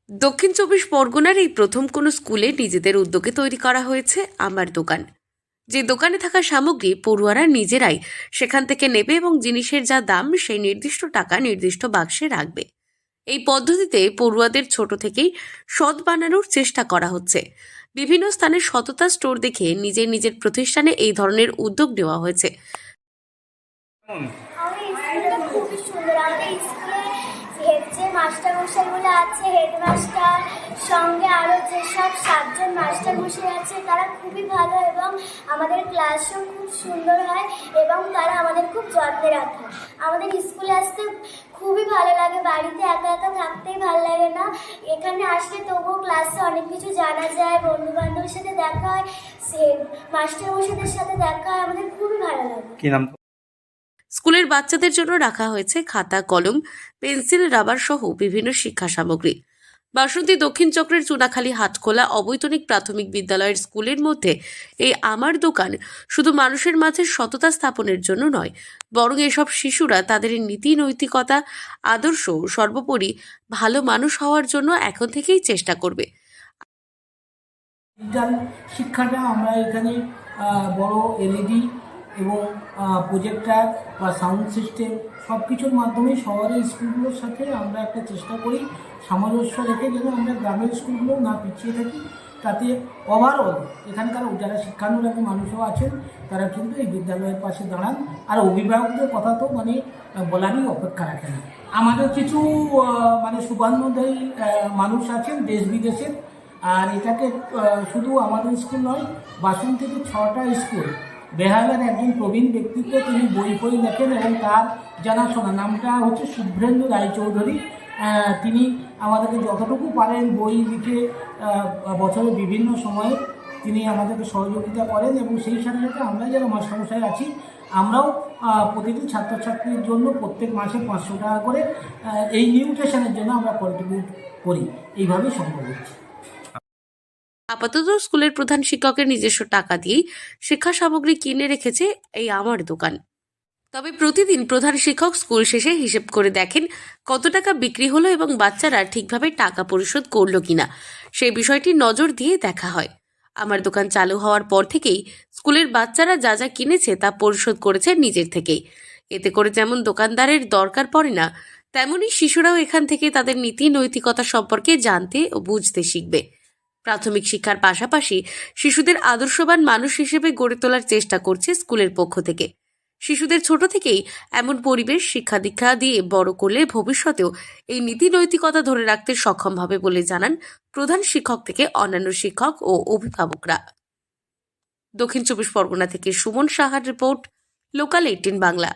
দক্ষিণ চব্বিশ পরগনার এই প্রথম কোনো স্কুলে নিজেদের উদ্যোগে তৈরি করা হয়েছে আমার দোকান। যে দোকানে থাকা সামগ্রী পড়ুয়ারা নিজেরাই সেখান থেকে নেবে এবং জিনিসের যা দাম সেই নির্দিষ্ট টাকা নির্দিষ্ট বাক্সে রাখবে। এই পদ্ধতিতে পড়ুয়াদের ছোট থেকেই সৎ বানানোর চেষ্টা করা হচ্ছে। বিভিন্ন স্থানে সততা স্টোর দেখে নিজের নিজের প্রতিষ্ঠানে এই ধরনের উদ্যোগ নেওয়া হয়েছে। আমাদের স্কুলটা খুবই সুন্দর। আমাদের স্কুলে যে মাস্টারমশাইগুলো আছে, হেডমাস্টার সঙ্গে আরও যেসব 7জন মাস্টারমশাই আছে তারা খুবই ভালো এবং আমাদের ক্লাসও খুব সুন্দর হয় এবং তারা আমাদের খুব যত্নে রাখে। আমাদের স্কুলে আসতে খুবই ভালো লাগে, বাড়িতে একা একা থাকতেই ভালো লাগে না। এখানে আসলে তবুও ক্লাসে অনেক কিছু জানা যায়, বন্ধু বান্ধবের সাথে দেখা হয়, মাস্টারমশাইদের সাথে দেখা হয়, আমাদের খুবই ভালো লাগে। কি নাম? স্কুলের বাচ্চাদের জন্য রাখা হয়েছে খাতা, কলম, পেন্সিল, রাবার সহ বিভিন্ন শিক্ষা সামগ্রী। বাসন্তী দক্ষিণ চক্রের চুনাখালী হাটখোলা অবৈতনিক প্রাথমিক বিদ্যালয়ের স্কুলের মধ্যে এই আমার দোকান শুধু মানুষের মাঝে সততা স্থাপনের জন্য নয়, বরং এসব শিশুরা তাদের নীতি নৈতিকতা, আদর্শ, সর্বোপরি ভালো মানুষ হওয়ার জন্য এখন থেকেই চেষ্টা করবে। ডিজিটাল শিক্ষাটা আমরা এখানে বড় এলইডি এবং প্রজেক্টর বা সাউন্ড সিস্টেম সব কিছুর মাধ্যমে শহরের স্কুলগুলোর সাথে আমরা একটা চেষ্টা করি সামঞ্জস্য রেখে যেন আমরা গ্রামের স্কুলগুলো না পিছিয়ে থাকি। তাতে ওভারঅল এখানকার যারা শিক্ষানুরাগী মানুষও আছেন তারা কিন্তু এই বিদ্যালয়ের পাশে দাঁড়ান। আর অভিভাবকদের কথা তো বলারই অপেক্ষা রাখে না। আমাদের কিছু সুবর্ণোদয়ী মানুষ আছেন দেশ বিদেশের। আর এটাকে শুধু আমাদের স্কুল নয়, বাসন্তীতে 6টা স্কুল, বেহালার একজন প্রবীণ ব্যক্তিত্ব, তিনি বই লেখেন এবং তার জানাশোনা নামটা হচ্ছে শুভ্রেন্দু রায়চৌধুরী। তিনি আমাদেরকে যতটুকু পারেন বই লিখে বছরের বিভিন্ন সময়ে তিনি আমাদেরকে সহযোগিতা করেন এবং সেই সাথে সাথে আমরা যারা মাস্টারমশাই আছি আমরাও প্রতিটি ছাত্রছাত্রীর জন্য প্রত্যেক মাসে 500 টাকা করে এই নিউট্রিশনের জন্য আমরা কন্ট্রিবিউট করি। এইভাবেই সম্ভব হচ্ছে। আপাতত স্কুলের প্রধান শিক্ষকের নিজস্ব টাকা দিয়েই শিক্ষা সামগ্রী কিনে রেখেছে এই আমার দোকান। তবে প্রতিদিন প্রধান শিক্ষক স্কুল শেষে হিসেব করে দেখেন কত টাকা বিক্রি হলো এবং বাচ্চারা ঠিকভাবে টাকা পরিশোধ করলো কিনা, সেই বিষয়টি নজর দিয়ে দেখা হয়। আমার দোকান চালু হওয়ার পর থেকেই স্কুলের বাচ্চারা যা যা কিনেছে তা পরিশোধ করেছে নিজের থেকেই। এতে করে যেমন দোকানদারের দরকার পড়ে না, তেমনি শিশুরাও এখান থেকে তাদের নীতি নৈতিকতা সম্পর্কে জানতে ও বুঝতে শিখবে। প্রাথমিক শিক্ষার পাশাপাশি শিশুদের আদর্শবান মানুষ হিসেবে গড়ে তোলার চেষ্টা করছে স্কুলের পক্ষ থেকে। শিশুদের ছোট থেকেই এমন পরিবেশ শিক্ষা দীক্ষা দিয়ে বড় করলে ভবিষ্যতেও এই নীতি নৈতিকতা ধরে রাখতে সক্ষম হবে বলে জানান প্রধান শিক্ষক থেকে অন্যান্য শিক্ষক ও অভিভাবকরা। দক্ষিণ চব্বিশ পরগনা থেকে সুমন সাহার রিপোর্ট, লোকাল 18 বাংলা।